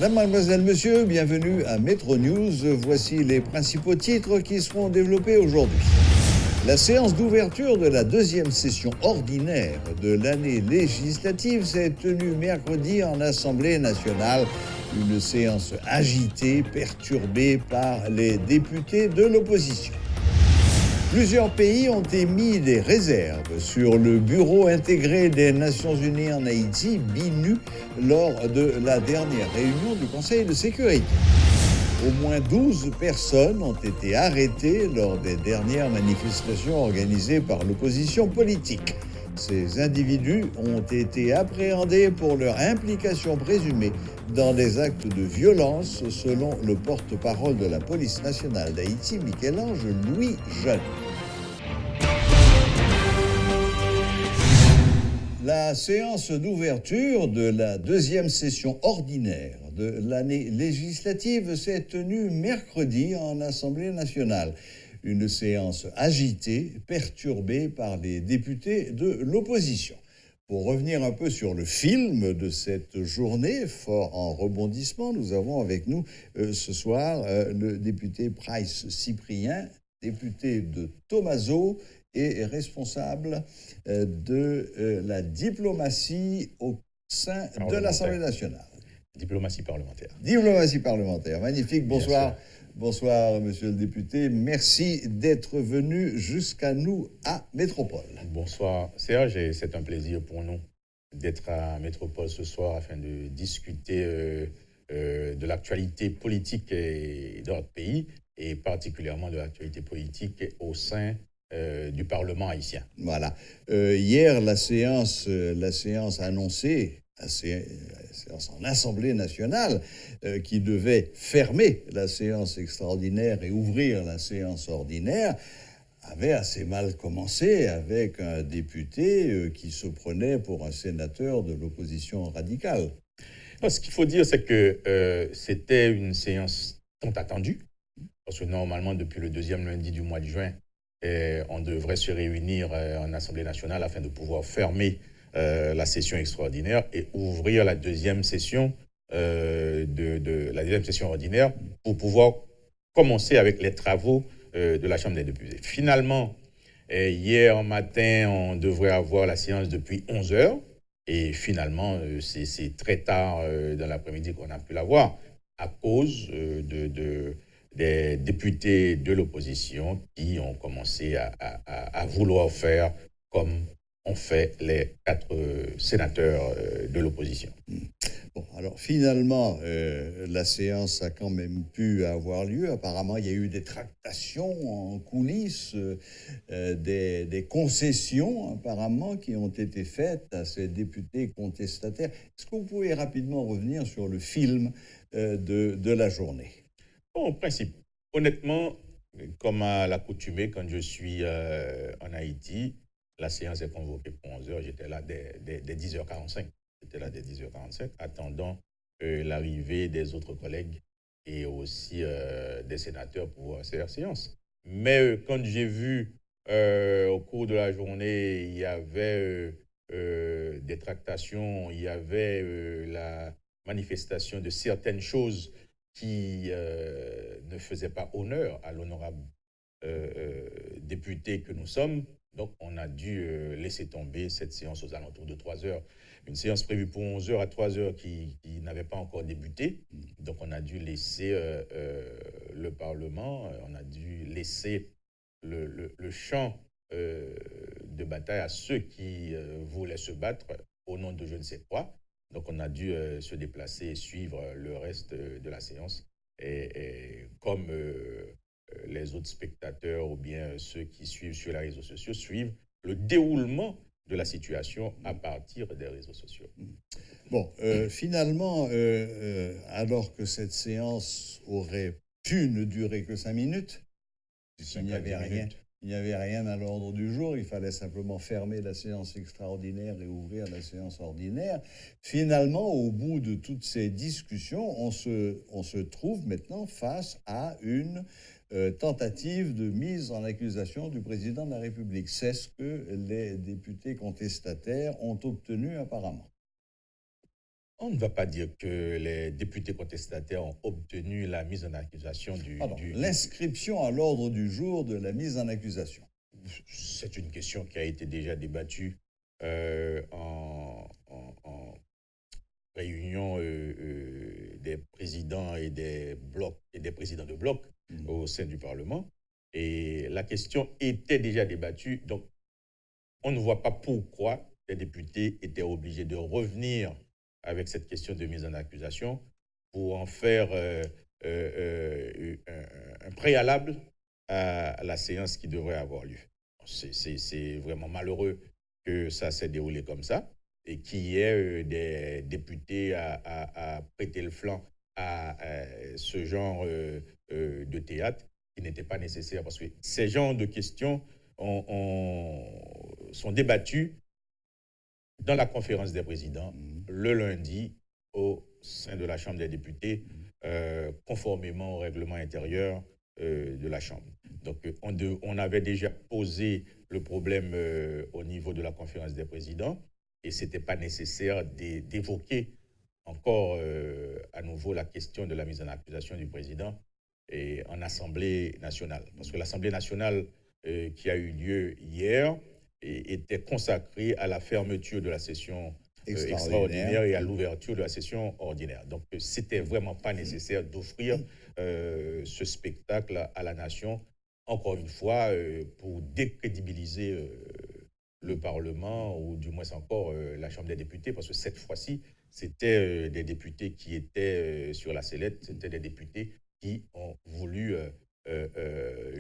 Mesdames, Mademoiselles, Messieurs, bienvenue à Métro News. Voici les principaux titres qui seront développés aujourd'hui. La séance d'ouverture de la deuxième session ordinaire de l'année législative s'est tenue mercredi en Assemblée nationale. Une séance agitée, perturbée par les députés de l'opposition. Plusieurs pays ont émis des réserves sur le Bureau intégré des Nations Unies en Haïti, BINU, lors de la dernière réunion du Conseil de sécurité. Au moins 12 personnes ont été arrêtées lors des dernières manifestations organisées par l'opposition politique. Ces individus ont été appréhendés pour leur implication présumée dans des actes de violence, selon le porte-parole de la police nationale d'Haïti, Michel-Ange Louis Jeune. La séance d'ouverture de la deuxième session ordinaire de l'année législative s'est tenue mercredi en Assemblée nationale. Une séance agitée, perturbée par les députés de l'opposition. Pour revenir un peu sur le film de cette journée, fort en rebondissement, nous avons avec nous ce soir le député Price Cyprien, député de Thomazeau et responsable de la diplomatie au sein de l'Assemblée nationale. Diplomatie parlementaire. Diplomatie parlementaire, magnifique. Bonsoir. Bonsoir, monsieur le député. Merci d'être venu jusqu'à nous à Métropole. Bonsoir, Serge, et c'est un plaisir pour nous d'être à Métropole ce soir afin de discuter de l'actualité politique de notre pays et particulièrement de l'actualité politique au sein du Parlement haïtien. Voilà. Hier, la séance annoncée, séance en Assemblée nationale, qui devait fermer la séance extraordinaire et ouvrir la séance ordinaire, avait assez mal commencé avec un député qui se prenait pour un sénateur de l'opposition radicale. Non, ce qu'il faut dire, c'est que c'était une séance tant attendue, parce que normalement, depuis le deuxième lundi du mois de juin, on devrait se réunir en Assemblée nationale afin de pouvoir fermer la session extraordinaire et ouvrir la deuxième session de la deuxième session ordinaire pour pouvoir commencer avec les travaux de la Chambre des députés. Finalement, hier matin, on devrait avoir la séance depuis 11 heures et finalement, c'est très tard dans l'après-midi qu'on a pu l'avoir à cause des députés de l'opposition qui ont commencé à vouloir faire comme ont fait les 4 sénateurs de l'opposition. Bon, alors finalement, la séance a quand même pu avoir lieu. Apparemment, il y a eu des tractations en coulisses, des concessions apparemment qui ont été faites à ces députés contestataires. Est-ce que vous pouvez rapidement revenir sur le film de la journée? Bon, en principe, honnêtement, comme à l'accoutumée, quand je suis en Haïti, la séance est convoquée pour 11 heures. J'étais là dès 10h45. J'étais là dès 10h45, attendant l'arrivée des autres collègues et aussi des sénateurs pour cette séance. Mais quand j'ai vu au cours de la journée, il y avait des tractations, il y avait la manifestation de certaines choses qui ne faisaient pas honneur à l'honorable député que nous sommes. Donc, on a dû laisser tomber cette séance aux alentours de 3 heures. Une séance prévue pour 11 heures à 3 heures qui n'avait pas encore débuté. Donc, on a dû laisser le Parlement, on a dû laisser le champ de bataille à ceux qui voulaient se battre au nom de je ne sais quoi. Donc, on a dû se déplacer et suivre le reste de la séance. Et comme les autres spectateurs ou bien ceux qui suivent sur les réseaux sociaux suivent le déroulement de la situation à partir des réseaux sociaux. Bon, finalement, alors que cette séance aurait pu ne durer que 5 minutes, il n'y avait rien à l'ordre du jour, il fallait simplement fermer la séance extraordinaire et ouvrir la séance ordinaire. Finalement, au bout de toutes ces discussions, on se trouve maintenant face à une tentative de mise en accusation du président de la République. C'est ce que les députés contestataires ont obtenu apparemment. On ne va pas dire que les députés contestataires ont obtenu la mise en accusation Pardon, l'inscription à l'ordre du jour de la mise en accusation. C'est une question qui a été déjà débattue en réunion des présidents et des blocs et des présidents de blocs au sein du Parlement. Et la question était déjà débattue. Donc, on ne voit pas pourquoi les députés étaient obligés de revenir avec cette question de mise en accusation pour en faire un préalable à la séance qui devrait avoir lieu. C'est vraiment malheureux que ça s'est déroulé comme ça et qu'il y ait des députés à prêter le flanc à ce genre de théâtre qui n'était pas nécessaire parce que ces genres de questions sont débattus dans la conférence des présidents le lundi au sein de la Chambre des députés, conformément au règlement intérieur de la Chambre. Donc, on avait déjà posé le problème au niveau de la conférence des présidents et ce n'était pas nécessaire d'évoquer encore à nouveau la question de la mise en accusation du président et en Assemblée nationale. Parce que l'Assemblée nationale qui a eu lieu hier était consacrée à la fermeture de la session extraordinaire et à l'ouverture de la session ordinaire. Donc, c'était vraiment pas nécessaire d'offrir ce spectacle à la nation, encore une fois, pour décrédibiliser le Parlement ou du moins encore la Chambre des députés, parce que cette fois-ci, c'était des députés qui étaient sur la sellette, c'était des députés qui ont voulu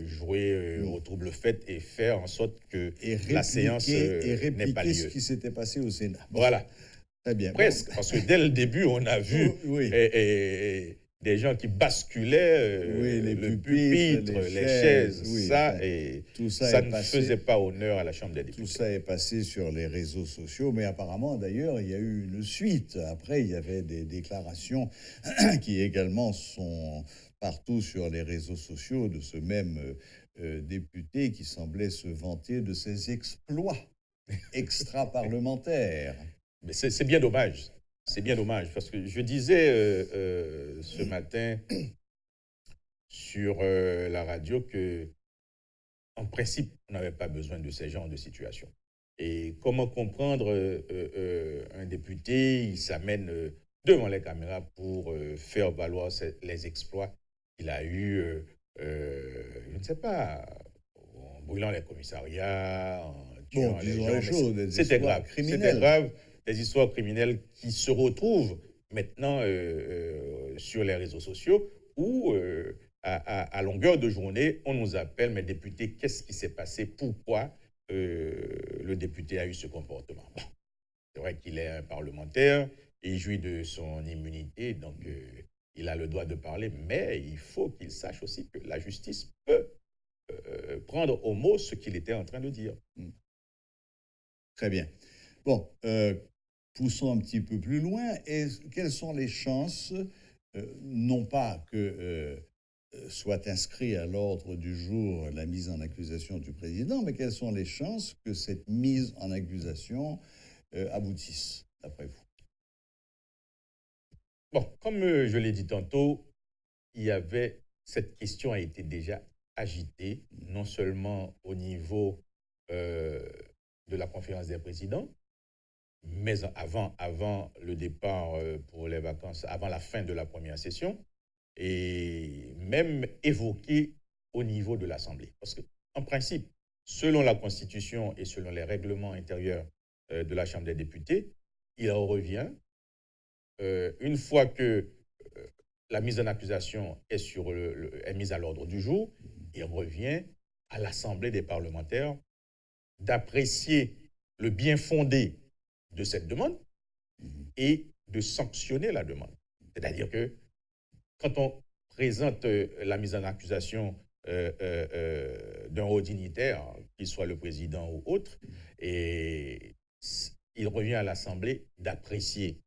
jouer au trouble fait et faire en sorte que la séance n'ait pas lieu. Ce qui s'était passé au Sénat. Bon, voilà. Très bien. Presque, parce que dès le début, on a vu des gens qui basculaient le pupitre, les chaises, tout ça ne faisait pas honneur à la Chambre des députés. Tout ça est passé sur les réseaux sociaux, mais apparemment, d'ailleurs, il y a eu une suite. Après, il y avait des déclarations qui également sont partout sur les réseaux sociaux de ce même député qui semblait se vanter de ses exploits extra-parlementaires. Mais c'est bien dommage. C'est bien dommage parce que je disais ce matin sur la radio que, en principe, on n'avait pas besoin de ces genres de situations. Et comment comprendre un député, il s'amène devant les caméras pour faire valoir les exploits qu'il a eus, je ne sais pas, en brûlant les commissariats, en tuant les gens. C'était grave. C'était grave. Des histoires criminelles qui se retrouvent maintenant sur les réseaux sociaux où, à longueur de journée, on nous appelle, mais député, qu'est-ce qui s'est passé? Pourquoi le député a eu ce comportement? Bon, c'est vrai qu'il est un parlementaire, il jouit de son immunité, donc il a le droit de parler, mais il faut qu'il sache aussi que la justice peut prendre au mot ce qu'il était en train de dire. Très bien. Bon, poussons un petit peu plus loin. Quelles sont les chances, non pas que soit inscrit à l'ordre du jour la mise en accusation du président, mais quelles sont les chances que cette mise en accusation aboutisse, d'après vous? Bon, comme je l'ai dit tantôt, cette question a été déjà agitée, non seulement au niveau de la conférence des présidents, mais avant le départ pour les vacances, avant la fin de la première session, et même évoqué au niveau de l'Assemblée. Parce qu'en principe, selon la Constitution et selon les règlements intérieurs de la Chambre des députés, il en revient, une fois que la mise en accusation est mise à l'ordre du jour, il revient à l'Assemblée des parlementaires d'apprécier le bien fondé de cette demande et de sanctionner la demande. C'est-à-dire que quand on présente la mise en accusation d'un haut dignitaire, qu'il soit le président ou autre, et il revient à l'Assemblée d'apprécier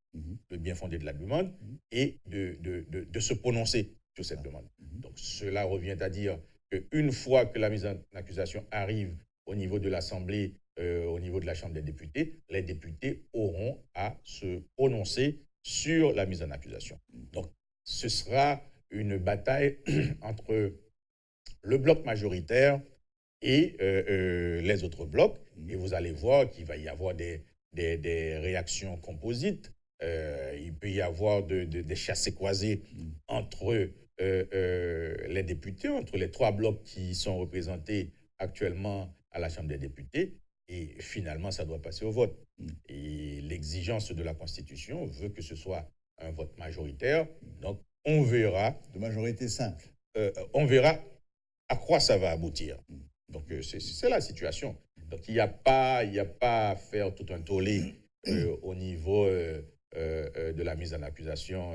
le bien fondé de la demande et de se prononcer sur cette demande. Donc cela revient à dire qu'une fois que la mise en accusation arrive au niveau de l'Assemblée, au niveau de la Chambre des députés, les députés auront à se prononcer sur la mise en accusation. Donc, ce sera une bataille entre le bloc majoritaire et les autres blocs. Et vous allez voir qu'il va y avoir des réactions composites. Il peut y avoir des chassés-croisés entre les députés, entre les trois blocs qui sont représentés actuellement à la Chambre des députés. Et finalement, ça doit passer au vote. Et l'exigence de la Constitution veut que ce soit un vote majoritaire. Donc, on verra. De majorité simple. On verra à quoi ça va aboutir. Donc, c'est la situation. Donc, il n'y a pas à faire tout un tollé au niveau de la mise en accusation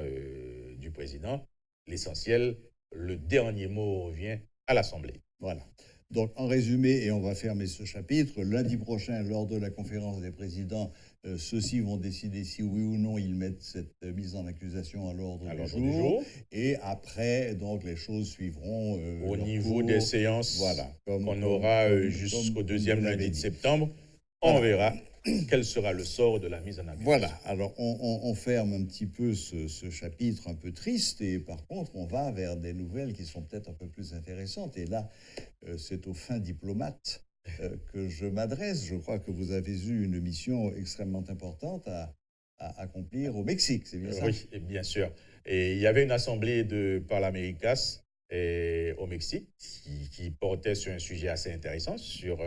du président. L'essentiel, le dernier mot revient à l'Assemblée. Voilà. Donc, en résumé, et on va fermer ce chapitre, lundi prochain, lors de la conférence des présidents, ceux-ci vont décider si oui ou non ils mettent cette mise en accusation à l'ordre du jour. Et après, donc, les choses suivront au niveau des séances qu'on aura jusqu'au deuxième lundi de septembre. On verra quel sera le sort de la mise en accusation. Voilà, alors on ferme un petit peu ce chapitre un peu triste et par contre on va vers des nouvelles qui sont peut-être un peu plus intéressantes. Et là, c'est aux fins diplomates que je m'adresse. Je crois que vous avez eu une mission extrêmement importante à accomplir au Mexique, c'est bien ça? Oui, bien sûr. Et il y avait une assemblée de Parlaméricas au Mexique qui portait sur un sujet assez intéressant, sur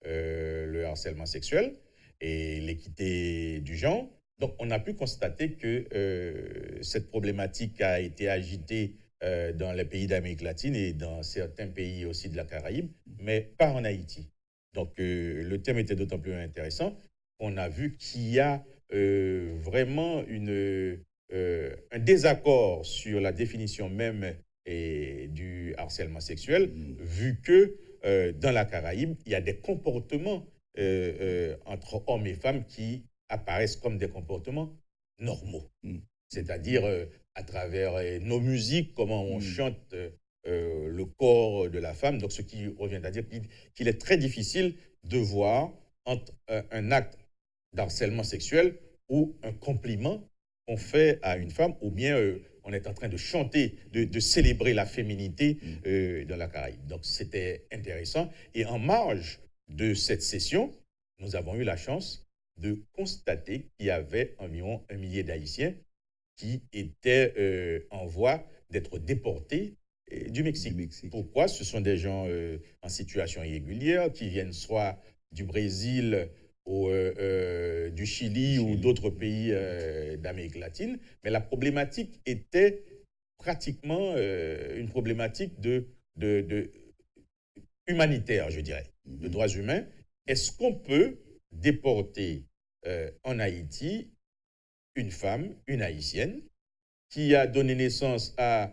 le harcèlement sexuel et l'équité du genre. Donc, on a pu constater que cette problématique a été agitée dans les pays d'Amérique latine et dans certains pays aussi de la Caraïbe, mais pas en Haïti. Donc, le thème était d'autant plus intéressant qu'on a vu qu'il y a vraiment un désaccord sur la définition même du harcèlement sexuel, vu que dans la Caraïbe, il y a des comportements entre hommes et femmes qui apparaissent comme des comportements normaux. C'est-à-dire à travers nos musiques, comment on chante le corps de la femme. Donc, ce qui revient à dire qu'il est très difficile de voir entre un acte d'harcèlement sexuel ou un compliment qu'on fait à une femme, ou bien on est en train de chanter, de célébrer la féminité dans la Caraïbe. Donc, c'était intéressant. Et en marge de cette session, nous avons eu la chance de constater qu'il y avait environ 1 millier d'Haïtiens qui étaient en voie d'être déportés du Mexique. Pourquoi? Ce sont des gens en situation irrégulière qui viennent soit du Brésil, du Chili ou d'autres pays d'Amérique latine. Mais la problématique était pratiquement une problématique humanitaire, je dirais, de droits humains. Est-ce qu'on peut déporter en Haïti une femme, une Haïtienne, qui a donné naissance à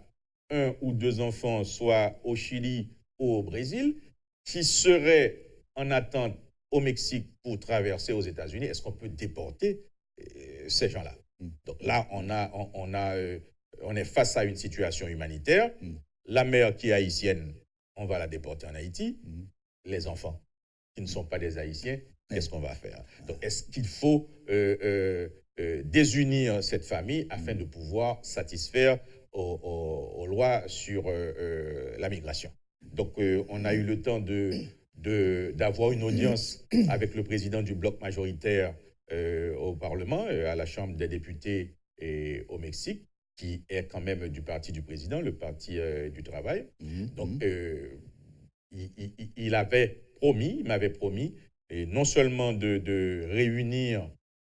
1 ou 2 enfants, soit au Chili ou au Brésil, qui serait en attente au Mexique pour traverser aux États-Unis? Est-ce qu'on peut déporter ces gens-là? Donc là, on est face à une situation humanitaire. La mère qui est haïtienne, on va la déporter en Haïti. Les enfants qui ne sont pas des Haïtiens, qu'est-ce qu'on va faire? Donc, est-ce qu'il faut désunir cette famille afin de pouvoir satisfaire aux lois sur la migration? Donc, on a eu le temps d'avoir une audience avec le président du bloc majoritaire au Parlement, à la Chambre des députés et au Mexique, qui est quand même du parti du président, le parti du travail. Donc, il m'avait promis, et non seulement de réunir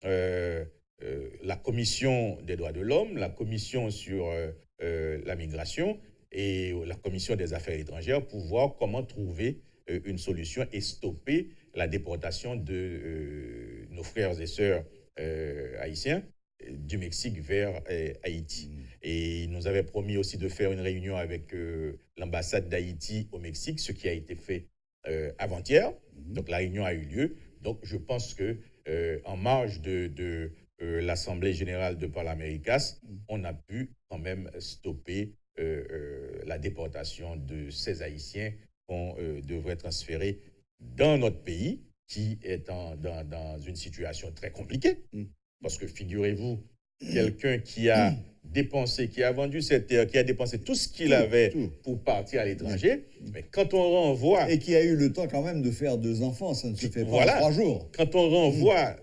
la commission des droits de l'homme, la commission sur la migration et la commission des affaires étrangères pour voir comment trouver une solution et stopper la déportation de nos frères et sœurs haïtiens du Mexique vers Haïti. Et il nous avait promis aussi de faire une réunion avec l'ambassade d'Haïti au Mexique, ce qui a été fait avant-hier. Donc la réunion a eu lieu. Donc je pense que en marge de l'Assemblée générale de Parlaméricas, on a pu quand même stopper la déportation de ces Haïtiens qu'on devrait transférer dans notre pays, qui est dans une situation très compliquée. Parce que figurez-vous quelqu'un qui a dépensé, qui a vendu cette terre, qui a dépensé tout ce qu'il avait tout. pour partir à l'étranger. Mais quand on renvoie... Et qui a eu le temps quand même de faire 2 enfants, ça ne se fait pas en 3 jours. Quand on renvoie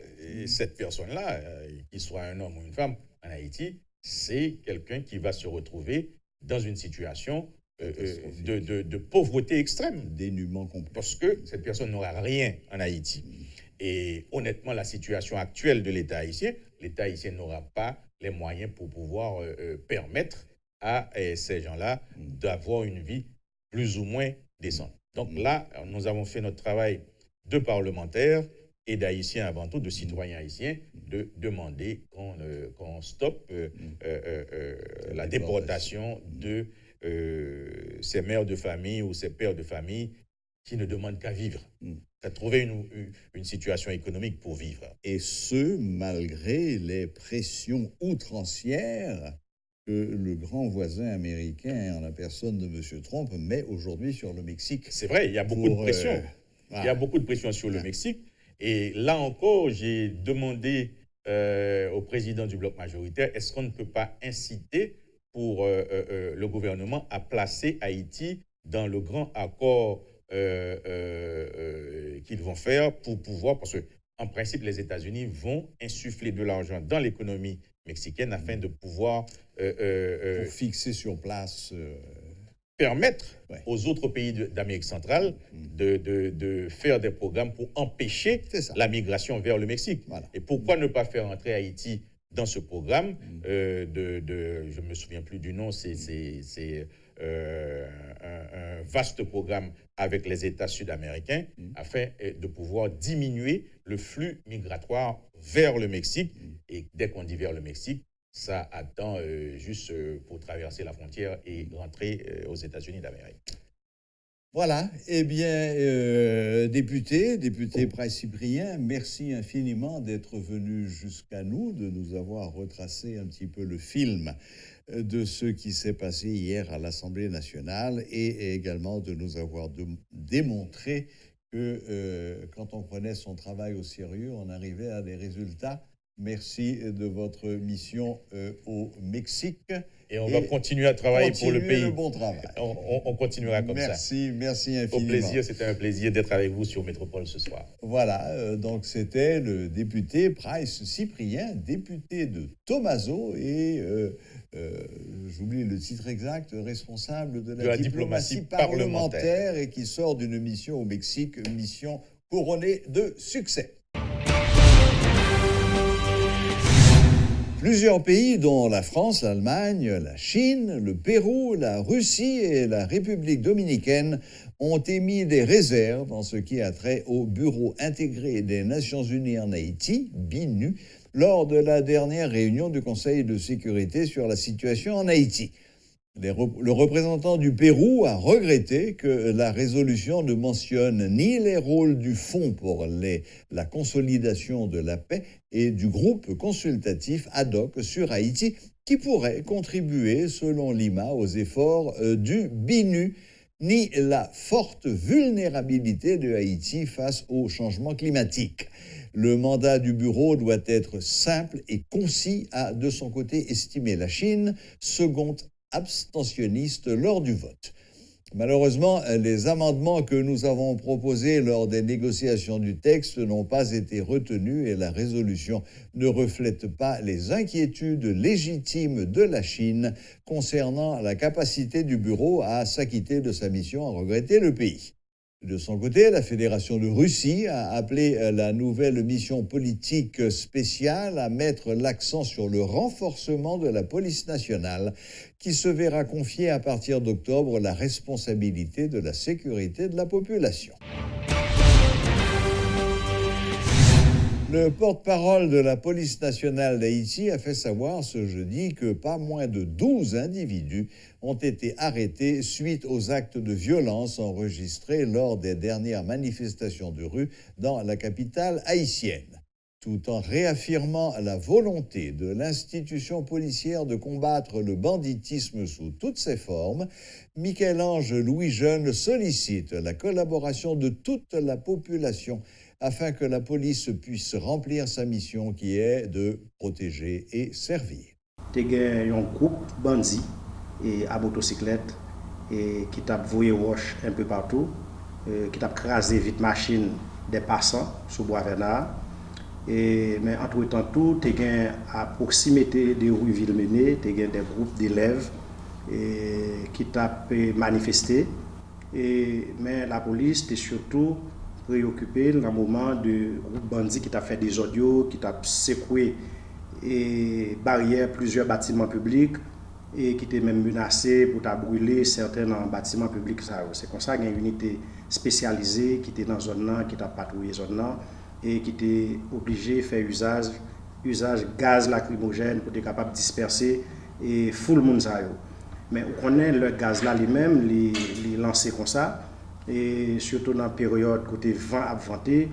cette personne-là, qu'il soit un homme ou une femme, en Haïti, c'est quelqu'un qui va se retrouver dans une situation de pauvreté extrême. Dénuement complet. Parce que cette personne n'aura rien en Haïti. Et honnêtement, la situation actuelle de l'État haïtien n'aura pas les moyens pour pouvoir permettre à ces gens-là d'avoir une vie plus ou moins décente. Donc là, nous avons fait notre travail de parlementaires et d'Haïtiens avant tout, de citoyens haïtiens, de demander qu'on stoppe la déportation de ces mères de famille ou ces pères de famille qui ne demandent qu'à vivre, qu'à trouver une situation économique pour vivre. Et ce, malgré les pressions outrancières que le grand voisin américain, en la personne de M. Trump, met aujourd'hui sur le Mexique. C'est vrai, il y a beaucoup de pression. Il y a beaucoup de pression sur le Mexique. Et là encore, j'ai demandé au président du bloc majoritaire, est-ce qu'on ne peut pas inciter pour le gouvernement à placer Haïti dans le grand accord qu'ils vont faire pour pouvoir, parce qu'en principe, les États-Unis vont insuffler de l'argent dans l'économie mexicaine afin de pouvoir pour fixer sur place, permettre aux autres pays d'Amérique centrale de faire des programmes pour empêcher la migration vers le Mexique. Voilà. Et pourquoi ne pas faire entrer Haïti dans ce programme je ne me souviens plus du nom, c'est un vaste programme avec les États sud-américains afin de pouvoir diminuer le flux migratoire vers le Mexique. Et dès qu'on dit vers le Mexique, ça attend juste pour traverser la frontière et rentrer aux États-Unis d'Amérique. Voilà. Eh bien, député Price-Cyprien, merci infiniment d'être venu jusqu'à nous, de nous avoir retracé un petit peu le film de ce qui s'est passé hier à l'Assemblée nationale et également de nous avoir démontré que quand on prenait son travail au sérieux, on arrivait à des résultats. Merci de votre mission au Mexique. Et on va continuer à travailler pour le pays. Le bon travail. On continuera comme ça. Merci infiniment. Au plaisir, c'était un plaisir d'être avec vous sur Métropole ce soir. Voilà, donc c'était le député Price-Cyprien, député de Thomazeau et, j'oublie le titre exact, responsable de la diplomatie parlementaire et qui sort d'une mission au Mexique, une mission couronnée de succès. Plusieurs pays, dont la France, l'Allemagne, la Chine, le Pérou, la Russie et la République dominicaine, ont émis des réserves en ce qui a trait au Bureau intégré des Nations Unies en Haïti, BINU, lors de la dernière réunion du Conseil de sécurité sur la situation en Haïti. Le représentant du Pérou a regretté que la résolution ne mentionne ni les rôles du Fonds pour la consolidation de la paix et du groupe consultatif ad hoc sur Haïti qui pourrait contribuer, selon Lima, aux efforts du BINU, ni la forte vulnérabilité de Haïti face au changement climatique. Le mandat du bureau doit être simple et concis, a de son côté estimé la Chine, second abstentionniste lors du vote. Malheureusement, les amendements que nous avons proposés lors des négociations du texte n'ont pas été retenus et la résolution ne reflète pas les inquiétudes légitimes de la Chine concernant la capacité du bureau à s'acquitter de sa mission, a regretté le pays. De son côté, la Fédération de Russie a appelé la nouvelle mission politique spéciale à mettre l'accent sur le renforcement de la police nationale qui se verra confier à partir d'octobre la responsabilité de la sécurité de la population. Le porte-parole de la police nationale d'Haïti a fait savoir ce jeudi que pas moins de 12 individus ont été arrêtés suite aux actes de violence enregistrés lors des dernières manifestations de rue dans la capitale haïtienne. Tout en réaffirmant la volonté de l'institution policière de combattre le banditisme sous toutes ses formes, Michel-Ange Louis Jeune sollicite la collaboration de toute la population afin que la police puisse remplir sa mission qui est de protéger et servir. Il y a un groupe bandit et à motocyclette et qui t'a voyé wash un peu partout, qui t'a crasé vite machine des passants sur Bois-Vernard. Mais entre-temps, tout, il y a à proximité des rues Villemené, il y a des groupes d'élèves qui t'a manifesté. Mais la police était surtout préoccupée dans le moment de groupe bandit qui t'a fait des audios, qui t'a secoué et barrière plusieurs bâtiments publics et qui était même menacé pour brûler certains bâtiments publics. C'est comme ça qu'il y a une unité spécialisée qui était dans la zone, qui t'a patrouillé la zone et qui était obligé de faire usage gaz lacrymogène pour être capable de disperser et full le monde. Mais on connaît le gaz là lui-même, il lancé comme ça et surtout dans la période côté vent à vanter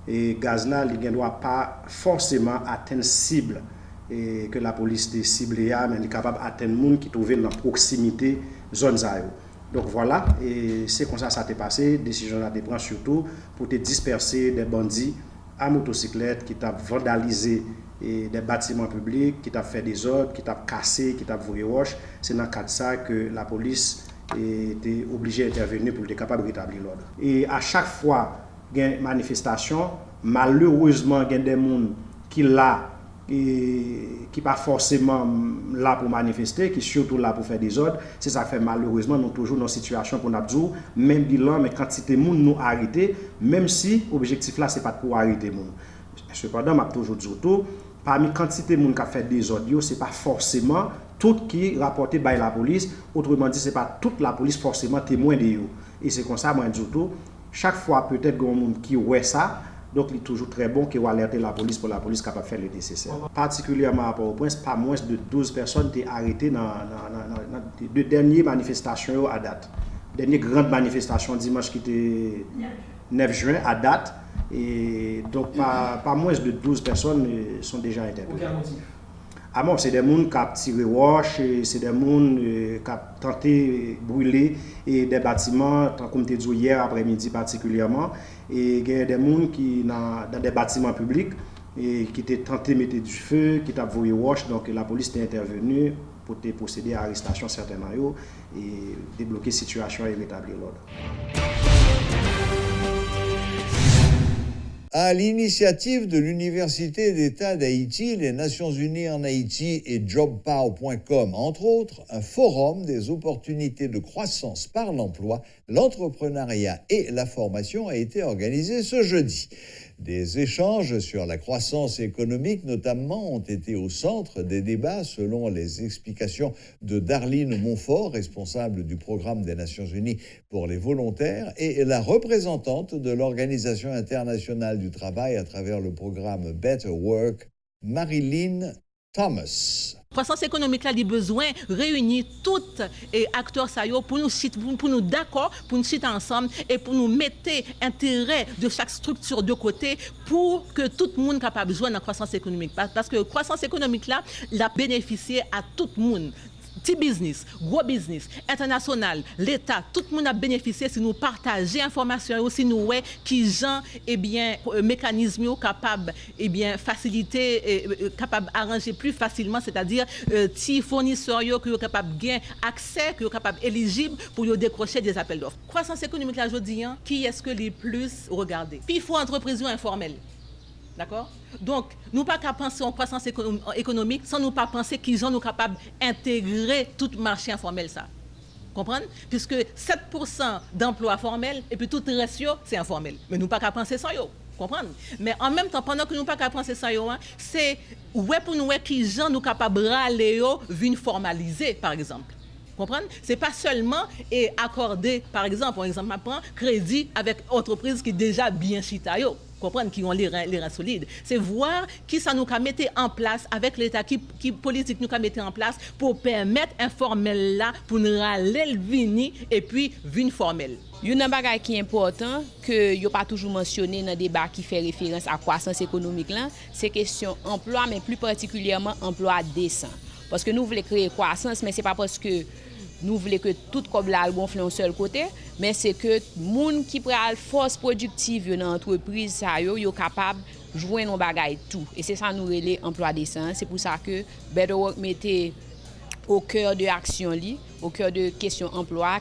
et gaz là il ne doit pas forcément atteindre cible et que la police est ciblée mais il est capable d'atteindre les gens qui trouvent dans la proximité zone zone. Donc voilà, et c'est comme ça t'est passé, décision a été prise surtout pour te disperser des bandits à motocyclette qui t'a vandalisé des bâtiments publics, qui t'a fait des ordres, qui t'a cassé, qui t'a volé roche. C'est dans le cadre de ça que la police était obligée d'intervenir pour être capable de rétablir l'ordre. Et à chaque fois qu'il y a une manifestation, malheureusement, il y a des gens qui là qui pas forcément là pour manifester, qui surtout là pour faire des ordres. C'est ça fait malheureusement nous toujours dans une situation pour nous dire même bilan mais quantité de monde nous arrêter même si l'objectif là c'est pas pour arrêter monde. Cependant m'a toujours dit tout parmi quantité de monde qui a fait des ordres, c'est pas forcément tout qui rapporté par la police, autrement dit c'est pas toute la police forcément témoin de eux. Et c'est comme ça moi dit tout chaque fois peut-être qu'il y a un monde qui ouais ça. Donc, il est toujours très bon qu'il alerter la police pour la police capable de faire le nécessaire. Particulièrement à Port-au-Prince, pas moins de 12 personnes ont été arrêtées dans les dernières manifestations à date. La dernière grande manifestation dimanche qui était 9 juin à date. Et donc, pas moins de 12 personnes sont déjà interpellées. Aucun motif? Ah bon, c'est des gens qui ont tiré roche, c'est des gens qui ont tenté de brûler et des bâtiments, comme tu as dit hier après-midi particulièrement. Et il y a des gens qui dans des bâtiments publics et qui ont tenté de mettre du feu, qui ont volé roche. Donc la police est intervenue pour procéder à l'arrestation certainement et débloquer la situation et rétablir l'ordre. À l'initiative de l'Université d'État d'Haïti, les Nations Unies en Haïti et JobPow.com, entre autres, un forum des opportunités de croissance par l'emploi, l'entrepreneuriat et la formation a été organisé ce jeudi. Des échanges sur la croissance économique, notamment, ont été au centre des débats, selon les explications de Darline Montfort, responsable du programme des Nations Unies pour les volontaires, et la représentante de l'Organisation internationale du travail à travers le programme Better Work, Marilyn Thomas. Croissance économique là, il a besoin de réunir tous les acteurs pour nous d'accord, pour nous citer ensemble et pour nous mettre intérêt de chaque structure de côté pour que tout le monde soit capable de jouer dans la croissance économique. Parce que la croissance économique là, l'a bénéficié à tout le monde. Petit business, gros business, international, l'État, tout le monde a bénéficié si nous partageons l'information, si nous voyons qui gens, mécanismes capables, faciliter, capables d'arranger plus facilement, c'est-à-dire, si fournisseurs qui sont capables de gagner accès, qui sont capables éligibles pour décrocher des appels d'offres. Croissance économique, là, je dis, qui est-ce que les plus regardés? Puis il faut entreprise informelle. D'accord? Donc, nous pas qu'à penser en croissance économique sans nous pas penser qu'ils sont capables d'intégrer tout marché informel ça. Comprenez? Puisque 7% d'emplois formels et puis tout le reste c'est informel. Mais nous pas qu'à penser ça yo. Comprendre? Mais en même temps pendant que nous pas qu'à penser ça yo, c'est pour nous qui gens nous capables râler yo vinn formaliser par exemple. Comprendre? C'est pas seulement accorder par exemple prend crédit avec entreprise qui déjà bien chita yo. Comprendre qui ont les reins solides, c'est voir qui ça nous a mettre en place avec l'État, qui politique nous a mettre en place pour permettre informel là pour nous râler le vini et puis vin formel. Il y a un bagage qui est important que yo pas toujours mentionné dans le débat qui fait référence à croissance économique là, c'est question emploi mais plus particulièrement emploi décent. Parce que nous voulons créer croissance mais c'est pas parce que nous voulons que tout comme là gonfle un seul côté, mais c'est que moun qui pral force productive dans l'entreprise ça yo capable jouer nos bagaille tout. Et c'est ça nous relais emploi décent. C'est pour ça que Better Work mettait au cœur de l'action au cœur de question emploi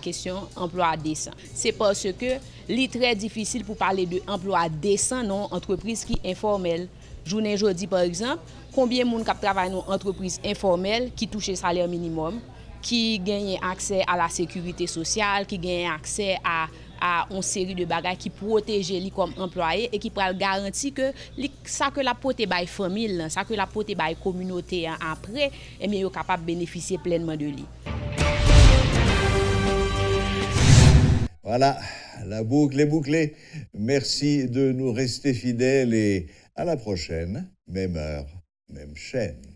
décent. C'est parce que c'est très difficile pour parler de emploi décent dans une entreprise qui est informelle. Journée jeudi par exemple, combien de monde qui travaille dans une entreprise informelle qui touche le salaire minimum, qui gagne accès à la sécurité sociale, qui gagne accès à une série de bagages qui protègent lui comme employé et qui pourra garantir que ça que la pote bay famille, ça que la pote bay communauté après, et bien yo capable bénéficier pleinement de lui. Voilà, la boucle est bouclée. Merci de nous rester fidèles et à la prochaine, même heure, même chaîne.